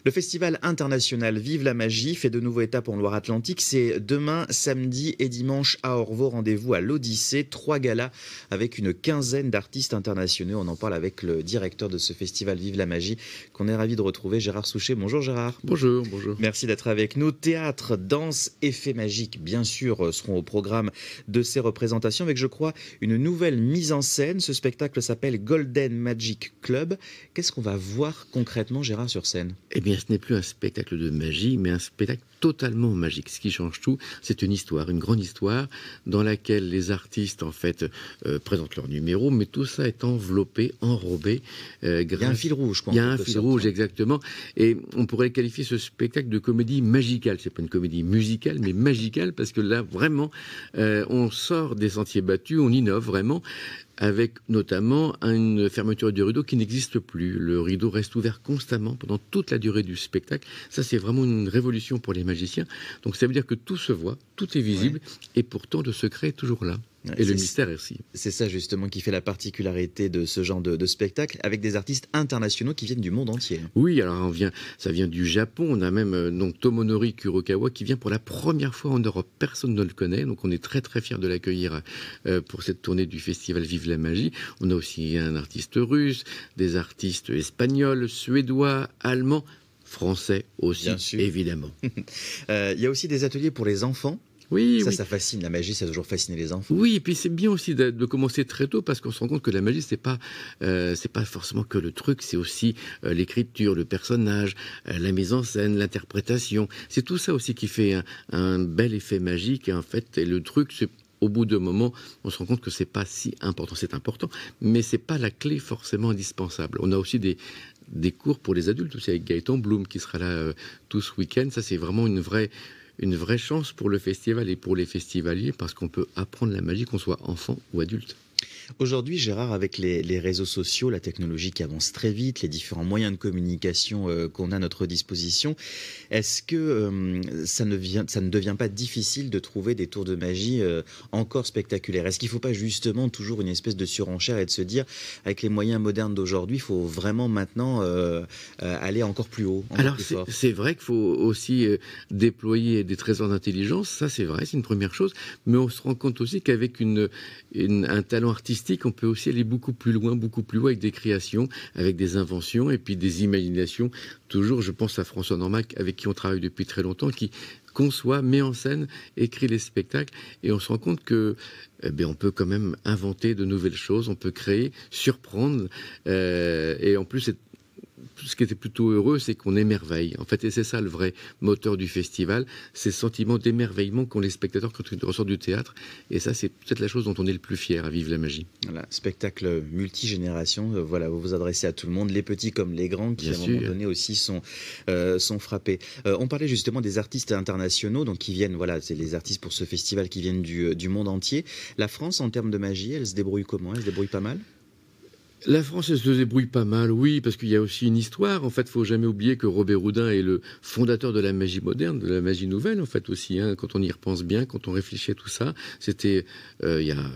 Le festival international Vive la magie fait de nouveau étape en Loire-Atlantique. C'est demain, samedi et dimanche à Orvaux. Rendez-vous à l'Odyssée. 3 galas avec une quinzaine d'artistes internationaux. On en parle avec le directeur de ce festival Vive la magie qu'on est ravi de retrouver, Gérard Souchet. Bonjour Gérard. Bonjour, bonjour. Merci d'être avec nous. Théâtre, danse, effets magiques, bien sûr, seront au programme de ces représentations avec, je crois, une nouvelle mise en scène. Ce spectacle s'appelle Golden Magic Club. Qu'est-ce qu'on va voir concrètement, Gérard, sur scène ? Eh bien, ce n'est plus un spectacle de magie, mais un spectacle totalement magique. Ce qui change tout, c'est une histoire, une grande histoire, dans laquelle les artistes, en fait, présentent leur numéro, mais tout ça est enveloppé, enrobé. Il y a un fil rouge, quoi. Il y a un fil rouge, exactement. Et on pourrait qualifier ce spectacle de comédie magicale. C'est pas une comédie musicale, mais magicale, parce que là, vraiment, on sort des sentiers battus, on innove vraiment, avec notamment une fermeture du rideau qui n'existe plus. Le rideau reste ouvert constamment pendant toute la durée du spectacle. Ça, c'est vraiment une révolution pour les magiciens. Donc ça veut dire que tout se voit, tout est visible, et pourtant le secret est toujours là. Et le mystère aussi. C'est ça justement qui fait la particularité de ce genre de spectacle, avec des artistes internationaux qui viennent du monde entier. Oui, alors ça vient du Japon. On a même donc Tomonori Kurokawa qui vient pour la première fois en Europe. Personne ne le connaît, donc on est très très fiers de l'accueillir pour cette tournée du festival Vive la magie. On a aussi un artiste russe, des artistes espagnols, suédois, allemands, français aussi, évidemment. Il y a aussi des ateliers pour les enfants. Oui, ça fascine, la magie, ça a toujours fasciné les enfants. Oui, et puis c'est bien aussi de commencer très tôt, parce qu'on se rend compte que la magie, c'est pas forcément que le truc, c'est aussi l'écriture, le personnage, la mise en scène, l'interprétation. C'est tout ça aussi qui fait un bel effet magique, et en fait, et le truc, c'est au bout d'un moment, on se rend compte que c'est pas si important. C'est important, mais c'est pas la clé forcément indispensable. On a aussi des cours pour les adultes, aussi avec Gaëtan Bloom, qui sera là tout ce week-end. Ça, c'est vraiment une vraie chance pour le festival et pour les festivaliers, parce qu'on peut apprendre la magie, qu'on soit enfant ou adulte. Aujourd'hui, Gérard, avec les réseaux sociaux, la technologie qui avance très vite, les différents moyens de communication qu'on a à notre disposition, est-ce que ça ne devient pas difficile de trouver des tours de magie encore spectaculaires ? Est-ce qu'il ne faut pas justement toujours une espèce de surenchère et de se dire, avec les moyens modernes d'aujourd'hui, il faut vraiment maintenant aller encore plus haut, Alors, plus fort ? C'est vrai qu'il faut aussi déployer des trésors d'intelligence, ça c'est vrai, c'est une première chose, mais on se rend compte aussi qu'avec un talent artistique, on peut aussi aller beaucoup plus loin avec des créations, avec des inventions et puis des imaginations. Toujours, je pense à François Normac, avec qui on travaille depuis très longtemps, qui conçoit, met en scène, écrit les spectacles, et on se rend compte que on peut quand même inventer de nouvelles choses, on peut créer, surprendre, et en plus ce qui était plutôt heureux, c'est qu'on émerveille. En fait, et c'est ça le vrai moteur du festival, c'est ce sentiment d'émerveillement qu'ont les spectateurs quand ils ressortent du théâtre. Et ça, c'est peut-être la chose dont on est le plus fier à Vive la magie. Voilà, spectacle multigénération. Voilà, vous vous adressez à tout le monde, les petits comme les grands, qui à un moment donné aussi sont frappés. On parlait justement des artistes internationaux, donc qui viennent. Voilà, c'est les artistes pour ce festival qui viennent du monde entier. La France, en termes de magie, elle se débrouille comment ? Elle se débrouille pas mal ? La France, elle se débrouille pas mal, oui, parce qu'il y a aussi une histoire. En fait, il ne faut jamais oublier que Robert Houdin est le fondateur de la magie moderne, de la magie nouvelle, en fait, aussi. Quand on y repense bien, quand on réfléchit à tout ça, c'était il y a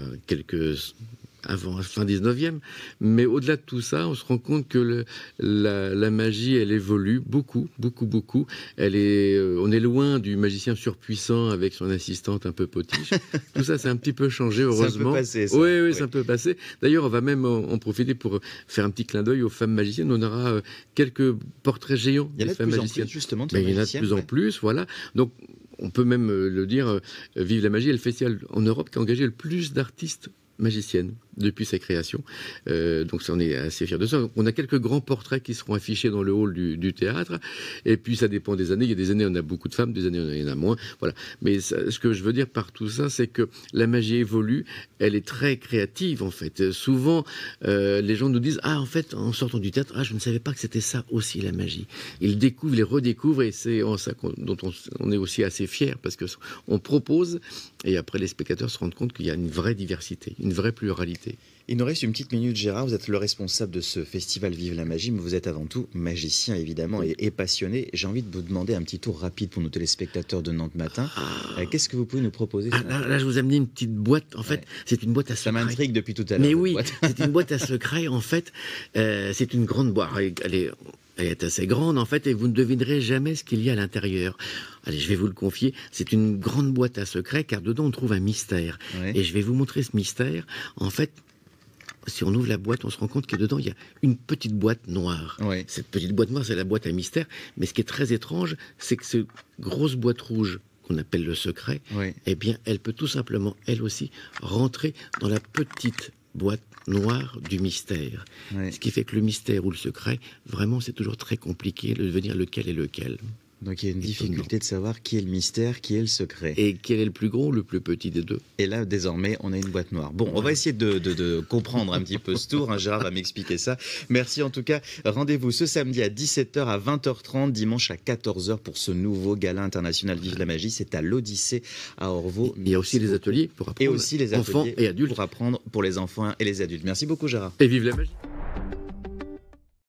avant la fin 19e, mais au-delà de tout ça, on se rend compte que la magie, elle évolue beaucoup. On est loin du magicien surpuissant avec son assistante un peu potiche. Tout ça, c'est un petit peu changé, heureusement. C'est un peu passé, ça. Oui, c'est un peu passé. D'ailleurs, on va même en profiter pour faire un petit clin d'œil aux femmes magiciennes. On aura quelques portraits géants des femmes magiciennes. Il y en a de plus en plus, voilà. Donc, on peut même le dire, Vive la magie est le festival en Europe qui a engagé le plus d'artistes magicienne depuis sa création. Donc on est assez fiers de ça. Donc, on a quelques grands portraits qui seront affichés dans le hall du théâtre. Et puis ça dépend des années. Il y a des années on a beaucoup de femmes, des années il y en a moins. Voilà. Mais ce que je veux dire par tout ça, c'est que la magie évolue. Elle est très créative en fait. Souvent, les gens nous disent en fait, en sortant du théâtre, je ne savais pas que c'était ça aussi la magie. Ils découvrent, ils redécouvrent, et c'est en ça dont on est aussi assez fiers, parce que on propose et après les spectateurs se rendent compte qu'il y a une vraie diversité, une vraie pluralité. Il nous reste une petite minute, Gérard. Vous êtes le responsable de ce festival Vive la magie, mais vous êtes avant tout magicien, évidemment, et passionné. J'ai envie de vous demander un petit tour rapide pour nos téléspectateurs de Nantes Matin. Qu'est-ce que vous pouvez nous proposer là, je vous ai amené une petite boîte. En fait, c'est une boîte à secret. Ça m'intrigue depuis tout à l'heure. Mais oui, c'est une boîte à secret. En fait, c'est une grande boîte. Elle est assez grande en fait et vous ne devinerez jamais ce qu'il y a à l'intérieur. Allez, je vais vous le confier, c'est une grande boîte à secrets car dedans on trouve un mystère. Ouais. Et je vais vous montrer ce mystère. En fait, si on ouvre la boîte, on se rend compte que dedans il y a une petite boîte noire. Ouais. Cette petite boîte noire, c'est la boîte à mystère. Mais ce qui est très étrange, c'est que cette grosse boîte rouge qu'on appelle le secret, Ouais. eh bien, elle peut tout simplement, elle aussi, rentrer dans la petite boîte noire du mystère. Ouais. Ce qui fait que le mystère ou le secret, vraiment, c'est toujours très compliqué de devenir lequel est lequel. Donc il y a une Étonnant. difficulté de savoir qui est le mystère, qui est le secret. Et quel est le plus gros ou le plus petit des deux? Et là, désormais, on a une boîte noire. Bon, on va essayer de comprendre un petit peu ce tour. Hein. Gérard va m'expliquer ça. Merci en tout cas. Rendez-vous ce samedi à 17h, à 20h30, dimanche à 14h pour ce nouveau gala international Vive la magie. C'est à l'Odyssée à Orvaux. Il y a aussi les ateliers pour apprendre. Et aussi les Enfants ateliers et adultes. pour apprendre pour les enfants et les adultes. Merci beaucoup Gérard. Et vive la magie!